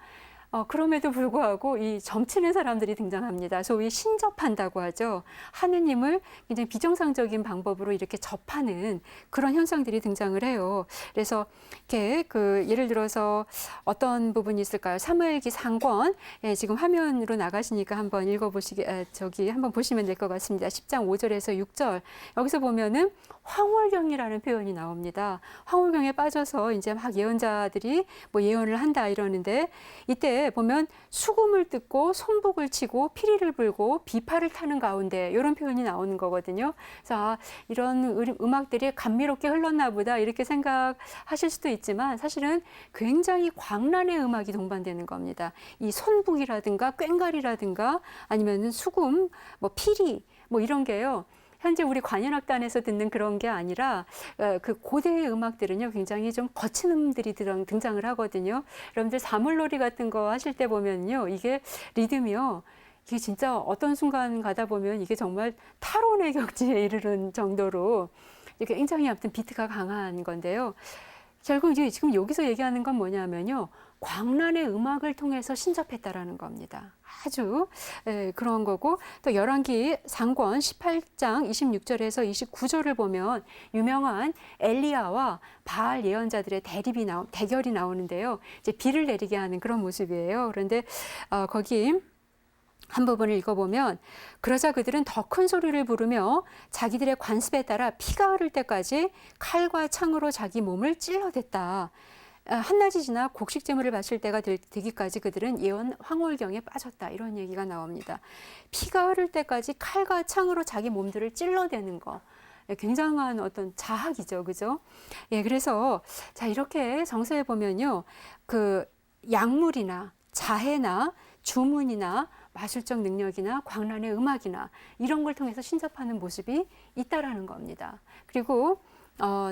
그럼에도 불구하고 이 점치는 사람들이 등장합니다. 소위 신접한다고 하죠. 하느님을 굉장히 비정상적인 방법으로 이렇게 접하는 그런 현상들이 등장을 해요. 그래서 이렇게 예를 들어서 어떤 부분이 있을까요? 사무엘기 상권, 지금 화면으로 나가시니까 한번 한번 보시면 될 것 같습니다. 10장 5절에서 6절. 여기서 보면은 황홀경이라는 표현이 나옵니다. 황홀경에 빠져서 이제 막 예언자들이 뭐 예언을 한다 이러는데 이때 보면 수금을 뜯고 손북을 치고 피리를 불고 비파를 타는 가운데 이런 표현이 나오는 거거든요. 자, 이런 음악들이 감미롭게 흘렀나 보다 이렇게 생각하실 수도 있지만 사실은 굉장히 광란의 음악이 동반되는 겁니다. 이 손북이라든가 꽹과리라든가 아니면은 수금, 뭐 피리 뭐 이런 게요. 현재 우리 관현악단에서 듣는 그런 게 아니라 그 고대의 음악들은요 굉장히 좀 거친 음들이 등장을 하거든요. 여러분들 사물놀이 같은 거 하실 때 보면요 이게 리듬이요 이게 진짜 어떤 순간 가다 보면 이게 정말 타론의 격지에 이르는 정도로 이게 굉장히 아무튼 비트가 강한 건데요. 결국 이제 지금 여기서 얘기하는 건 뭐냐면요. 광란의 음악을 통해서 신접했다라는 겁니다. 아주 그런 거고 또 열왕기 상권 18장 26절에서 29절을 보면 유명한 엘리야와 바알 예언자들의 대결이 나오는데요. 이제 비를 내리게 하는 그런 모습이에요. 그런데 거기 한 부분을 읽어보면 그러자 그들은 더 큰 소리를 부르며 자기들의 관습에 따라 피가 흐를 때까지 칼과 창으로 자기 몸을 찔러댔다. 한낮이 지나 곡식 제물을 바칠 때가 되기까지 그들은 예언 황홀경에 빠졌다. 이런 얘기가 나옵니다. 피가 흐를 때까지 칼과 창으로 자기 몸들을 찔러대는 거. 굉장한 어떤 자학이죠. 그죠? 예, 그래서 자, 이렇게 정서에 보면요. 약물이나 자해나 주문이나 마술적 능력이나 광란의 음악이나 이런 걸 통해서 신접하는 모습이 있다라는 겁니다. 그리고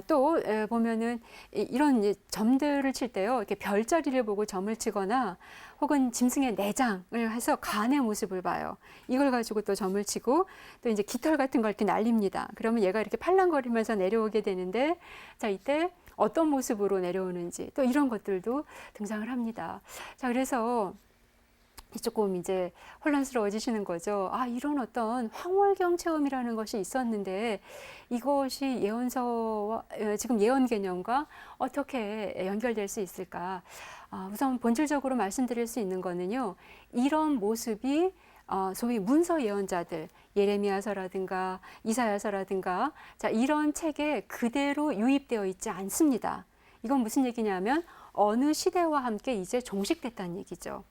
또 보면은 이런 이제 점들을 칠 때요, 이렇게 별자리를 보고 점을 치거나 혹은 짐승의 내장을 해서 간의 모습을 봐요. 이걸 가지고 또 점을 치고 또 이제 깃털 같은 걸 이렇게 날립니다. 그러면 얘가 이렇게 팔랑거리면서 내려오게 되는데, 자 이때 어떤 모습으로 내려오는지 또 이런 것들도 등장을 합니다. 자 그래서 조금 이제 혼란스러워지시는 거죠. 이런 어떤 황홀경 체험이라는 것이 있었는데 이것이 예언서와 지금 예언 개념과 어떻게 연결될 수 있을까? 우선 본질적으로 말씀드릴 수 있는 거는요. 이런 모습이 소위 문서 예언자들, 예레미야서라든가 이사야서라든가 자 이런 책에 그대로 유입되어 있지 않습니다. 이건 무슨 얘기냐면 어느 시대와 함께 이제 종식됐다는 얘기죠.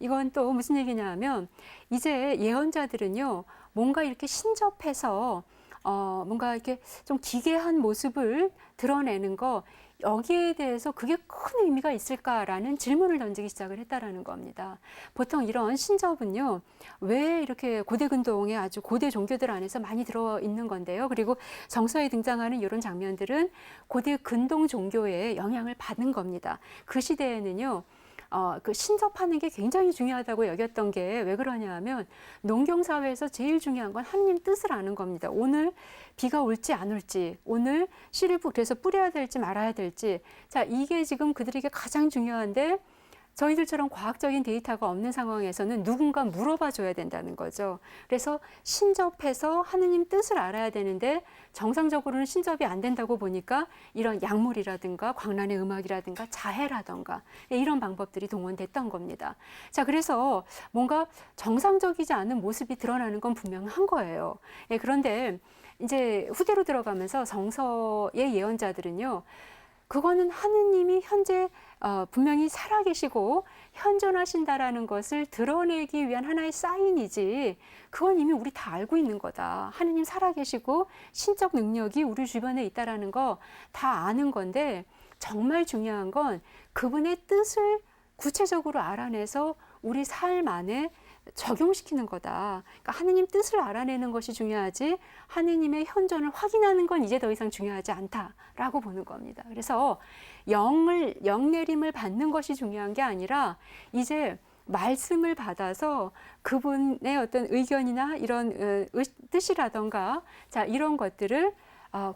이건 또 무슨 얘기냐 하면 이제 예언자들은요 뭔가 이렇게 신접해서 뭔가 이렇게 좀 기괴한 모습을 드러내는 거 여기에 대해서 그게 큰 의미가 있을까라는 질문을 던지기 시작을 했다라는 겁니다. 보통 이런 신접은요, 왜 이렇게 고대 근동에 아주 고대 종교들 안에서 많이 들어 있는 건데요. 그리고 정서에 등장하는 이런 장면들은 고대 근동 종교의 영향을 받은 겁니다. 그 시대에는요, 그 신접하는 게 굉장히 중요하다고 여겼던 게 왜 그러냐 하면 농경사회에서 제일 중요한 건 하느님 뜻을 아는 겁니다. 오늘 비가 올지 안 올지, 오늘 씨를 그래서 뿌려야 될지 말아야 될지. 자, 이게 지금 그들에게 가장 중요한데 저희들처럼 과학적인 데이터가 없는 상황에서는 누군가 물어봐 줘야 된다는 거죠. 그래서 신접해서 하느님 뜻을 알아야 되는데 정상적으로는 신접이 안 된다고 보니까 이런 약물이라든가 광란의 음악이라든가 자해라든가 이런 방법들이 동원됐던 겁니다. 자, 그래서 뭔가 정상적이지 않은 모습이 드러나는 건 분명한 거예요. 예, 그런데 이제 후대로 들어가면서 정서의 예언자들은요, 그거는 하느님이 현재 분명히 살아계시고 현존하신다라는 것을 드러내기 위한 하나의 사인이지, 그건 이미 우리 다 알고 있는 거다. 하느님 살아계시고 신적 능력이 우리 주변에 있다라는 거 다 아는 건데, 정말 중요한 건 그분의 뜻을 구체적으로 알아내서 우리 삶 안에 적용시키는 거다. 그러니까 하느님 뜻을 알아내는 것이 중요하지 하느님의 현존을 확인하는 건 이제 더 이상 중요하지 않다라고 보는 겁니다. 그래서 영내림을 받는 것이 중요한 게 아니라 이제 말씀을 받아서 그분의 어떤 의견이나 이런 뜻이라던가 자, 이런 것들을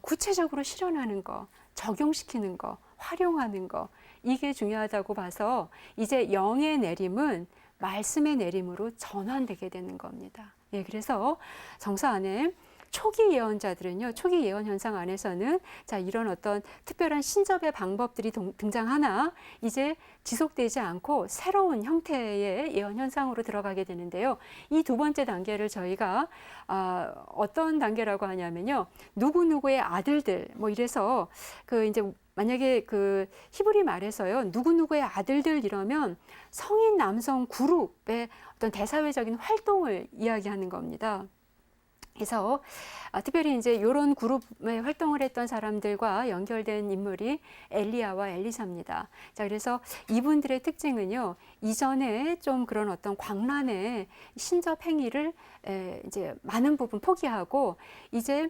구체적으로 실현하는 거, 적용시키는 거, 활용하는 거, 이게 중요하다고 봐서 이제 영의 내림은 말씀의 내림으로 전환되게 되는 겁니다. 예, 그래서 정서 안에 초기 예언자들은요, 초기 예언 현상 안에서는 자, 이런 어떤 특별한 신접의 방법들이 등장하나 이제 지속되지 않고 새로운 형태의 예언 현상으로 들어가게 되는데요. 이 두 번째 단계를 저희가 어떤 단계라고 하냐면요, 누구누구의 아들들, 뭐 이래서 그 이제 만약에 그 히브리 말에서요, 누구누구의 아들들 이러면 성인 남성 그룹의 어떤 대사회적인 활동을 이야기하는 겁니다. 그래서 특별히 이제 이런 그룹의 활동을 했던 사람들과 연결된 인물이 엘리야와 엘리사입니다. 자, 그래서 이분들의 특징은요, 이전에 좀 그런 어떤 광란의 신접 행위를 이제 많은 부분 포기하고 이제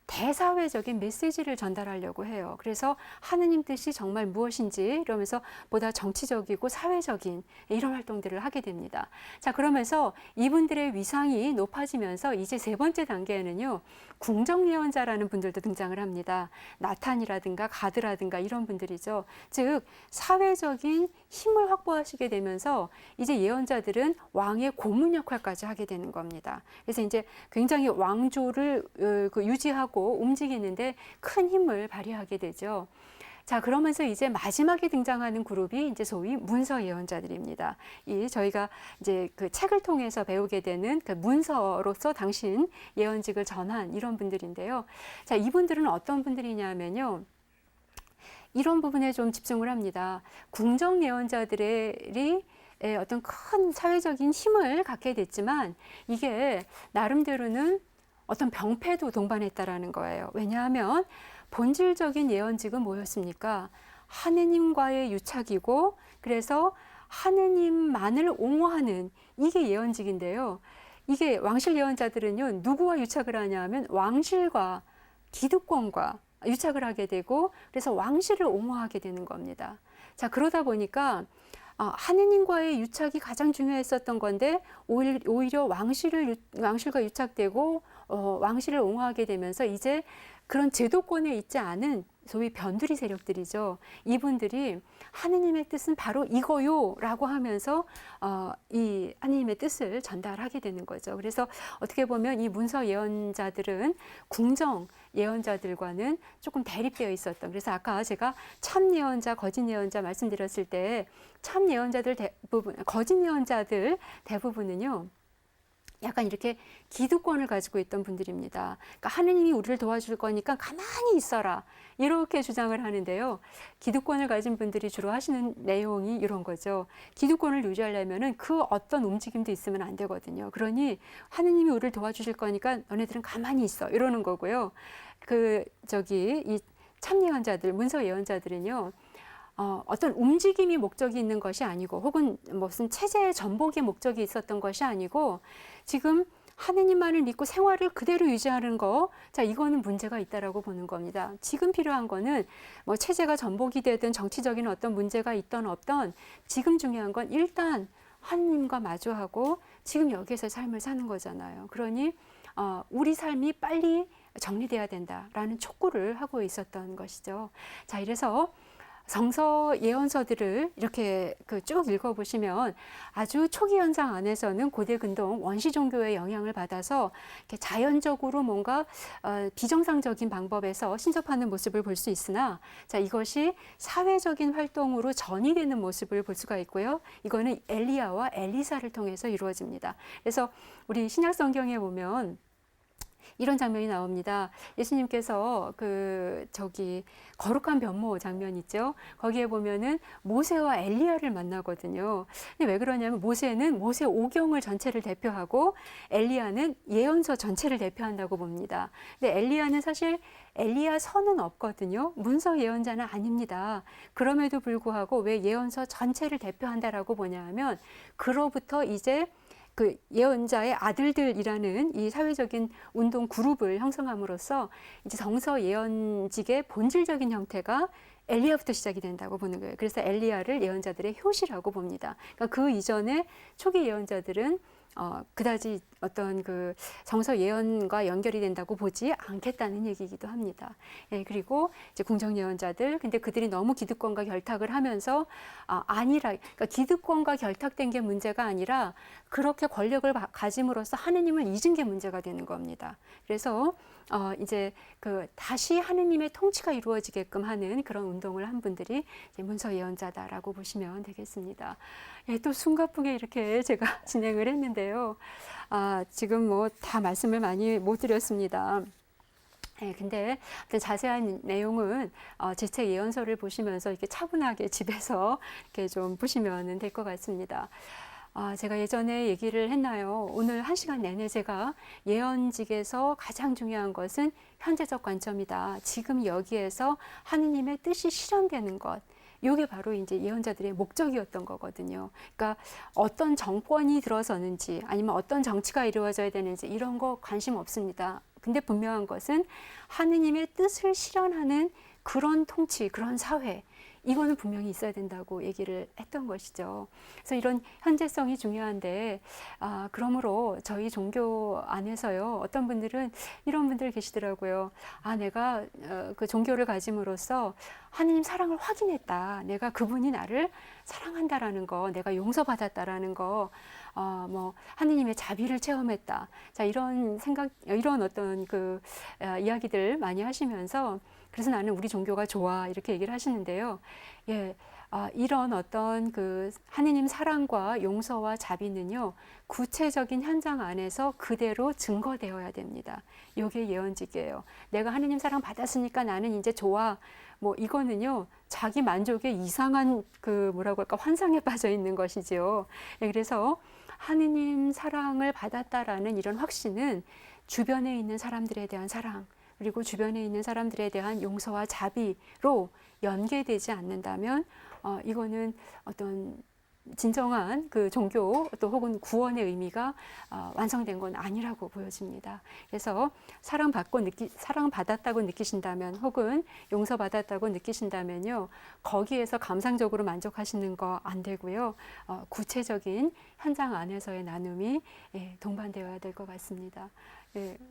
대사회적인 메시지를 전달하려고 해요. 그래서 하느님 뜻이 정말 무엇인지 이러면서 보다 정치적이고 사회적인 이런 활동들을 하게 됩니다. 자, 그러면서 이분들의 위상이 높아지면서 이제 세 번째 단계에는요, 궁정 예언자라는 분들도 등장을 합니다. 나탄이라든가 가드라든가 이런 분들이죠. 즉 사회적인 힘을 확보하시게 되면서 이제 예언자들은 왕의 고문 역할까지 하게 되는 겁니다. 그래서 이제 굉장히 왕조를 유지하고 움직이는데 큰 힘을 발휘하게 되죠. 자, 그러면서 이제 마지막에 등장하는 그룹이 이제 소위 문서 예언자들입니다. 이 저희가 이제 그 책을 통해서 배우게 되는 그 문서로서 당신 예언직을 전한 이런 분들인데요. 자, 이분들은 어떤 분들이냐면요, 이런 부분에 좀 집중을 합니다. 궁정 예언자들이 어떤 큰 사회적인 힘을 갖게 됐지만 이게 나름대로는 어떤 병폐도 동반했다라는 거예요. 왜냐하면 본질적인 예언직은 뭐였습니까? 하느님과의 유착이고, 그래서 하느님만을 옹호하는 이게 예언직인데요. 이게 왕실 예언자들은요, 누구와 유착을 하냐 하면 왕실과 기득권과 유착을 하게 되고, 그래서 왕실을 옹호하게 되는 겁니다. 자, 그러다 보니까 하느님과의 유착이 가장 중요했었던 건데 오히려 왕실과 유착되고 왕실을 옹호하게 되면서 이제 그런 제도권에 있지 않은 소위 변두리 세력들이죠. 이분들이 하느님의 뜻은 바로 이거요 라고 하면서 이 하느님의 뜻을 전달하게 되는 거죠. 그래서 어떻게 보면 이 문서 예언자들은 궁정 예언자들과는 조금 대립되어 있었던, 그래서 아까 제가 참 예언자, 거짓 예언자 말씀드렸을 때 참 예언자들 대부분, 거짓 예언자들 대부분은요, 약간 이렇게 기득권을 가지고 있던 분들입니다. 그러니까 하느님이 우리를 도와줄 거니까 가만히 있어라, 이렇게 주장을 하는데요. 기득권을 가진 분들이 주로 하시는 내용이 이런 거죠. 기득권을 유지하려면은 그 어떤 움직임도 있으면 안 되거든요. 그러니 하느님이 우리를 도와주실 거니까 너네들은 가만히 있어, 이러는 거고요. 이 참 예언자들, 문서 예언자들은요. 어떤 움직임이 목적이 있는 것이 아니고 혹은 무슨 체제의 전복의 목적이 있었던 것이 아니고 지금 하느님만을 믿고 생활을 그대로 유지하는 거, 자, 이거는 문제가 있다라고 보는 겁니다. 지금 필요한 거는 뭐 체제가 전복이 되든 정치적인 어떤 문제가 있던 없던 지금 중요한 건 일단 하느님과 마주하고 지금 여기에서 삶을 사는 거잖아요. 그러니 우리 삶이 빨리 정리돼야 된다라는 촉구를 하고 있었던 것이죠. 자, 이래서 성서 예언서들을 이렇게 쭉 읽어보시면 아주 초기 현상 안에서는 고대 근동 원시 종교의 영향을 받아서 이렇게 자연적으로 뭔가 비정상적인 방법에서 신접하는 모습을 볼 수 있으나, 자, 이것이 사회적인 활동으로 전이되는 모습을 볼 수가 있고요. 이거는 엘리야와 엘리사를 통해서 이루어집니다. 그래서 우리 신약 성경에 보면 이런 장면이 나옵니다. 예수님께서 거룩한 변모 장면 있죠. 거기에 보면은 모세와 엘리야를 만나거든요. 근데 왜 그러냐면 모세는 모세 오경을 전체를 대표하고 엘리야는 예언서 전체를 대표한다고 봅니다. 근데 엘리야는 사실 엘리야 선은 없거든요. 문서 예언자는 아닙니다. 그럼에도 불구하고 왜 예언서 전체를 대표한다라고 보냐면 그로부터 이제 그 예언자의 아들들이라는 이 사회적인 운동 그룹을 형성함으로써 이제 성서 예언직의 본질적인 형태가 엘리야부터 시작이 된다고 보는 거예요. 그래서 엘리야를 예언자들의 효시라고 봅니다. 그러니까 그 이전에 초기 예언자들은 그다지 어떤 그 성서 예언과 연결이 된다고 보지 않겠다는 얘기이기도 합니다. 예, 그리고 이제 궁정 예언자들, 근데 그들이 너무 기득권과 결탁을 하면서 그러니까 기득권과 결탁된 게 문제가 아니라 그렇게 권력을 가짐으로써 하느님을 잊은 게 문제가 되는 겁니다. 그래서 이제 다시 하느님의 통치가 이루어지게끔 하는 그런 운동을 한 분들이 이제 문서 예언자다라고 보시면 되겠습니다. 예, 또 숨가쁘게 이렇게 제가 진행을 했는데요. 지금 뭐 다 말씀을 많이 못 드렸습니다. 네, 근데 자세한 내용은 제 책 예언서를 보시면서 이렇게 차분하게 집에서 이렇게 좀 보시면 될 것 같습니다. 제가 예전에 얘기를 했나요? 오늘 1시간 내내 제가 예언직에서 가장 중요한 것은 현재적 관점이다. 지금 여기에서 하느님의 뜻이 실현되는 것. 이게 바로 이제 예언자들의 목적이었던 거거든요. 그러니까 어떤 정권이 들어서는지 아니면 어떤 정치가 이루어져야 되는지 이런 거 관심 없습니다. 근데 분명한 것은 하느님의 뜻을 실현하는 그런 통치, 그런 사회, 이거는 분명히 있어야 된다고 얘기를 했던 것이죠. 그래서 이런 현재성이 중요한데, 그러므로 저희 종교 안에서요, 어떤 분들은 이런 분들 계시더라고요. 내가 그 종교를 가짐으로써 하느님 사랑을 확인했다. 내가 그분이 나를 사랑한다라는 거, 내가 용서받았다라는 거, 뭐 하느님의 자비를 체험했다. 자, 이런 생각, 이런 어떤 이야기들 많이 하시면서 그래서 나는 우리 종교가 좋아 이렇게 얘기를 하시는데요. 예, 이런 어떤 하느님 사랑과 용서와 자비는요 구체적인 현장 안에서 그대로 증거되어야 됩니다. 이게 예언직이에요. 내가 하느님 사랑 받았으니까 나는 이제 좋아. 뭐 이거는요 자기 만족의 이상한 뭐라고 할까 환상에 빠져 있는 것이지요. 예, 그래서 하느님 사랑을 받았다라는 이런 확신은 주변에 있는 사람들에 대한 사랑. 그리고 주변에 있는 사람들에 대한 용서와 자비로 연계되지 않는다면 이거는 어떤 진정한 종교 또 혹은 구원의 의미가 완성된 건 아니라고 보여집니다. 그래서 사랑받았다고 느끼신다면 혹은 용서받았다고 느끼신다면요 거기에서 감상적으로 만족하시는 거 안 되고요 구체적인 현장 안에서의 나눔이 동반되어야 될 것 같습니다.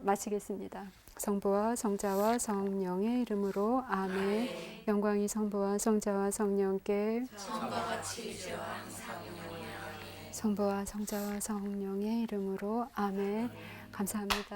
마치겠습니다. 성부와 성자와 성령의 이름으로 아멘. 영광이 성부와 성자와 성령께 처음과 같이 이제와 항상 영원히 아멘. 성부와 성자와 성령의 이름으로 아멘. 감사합니다.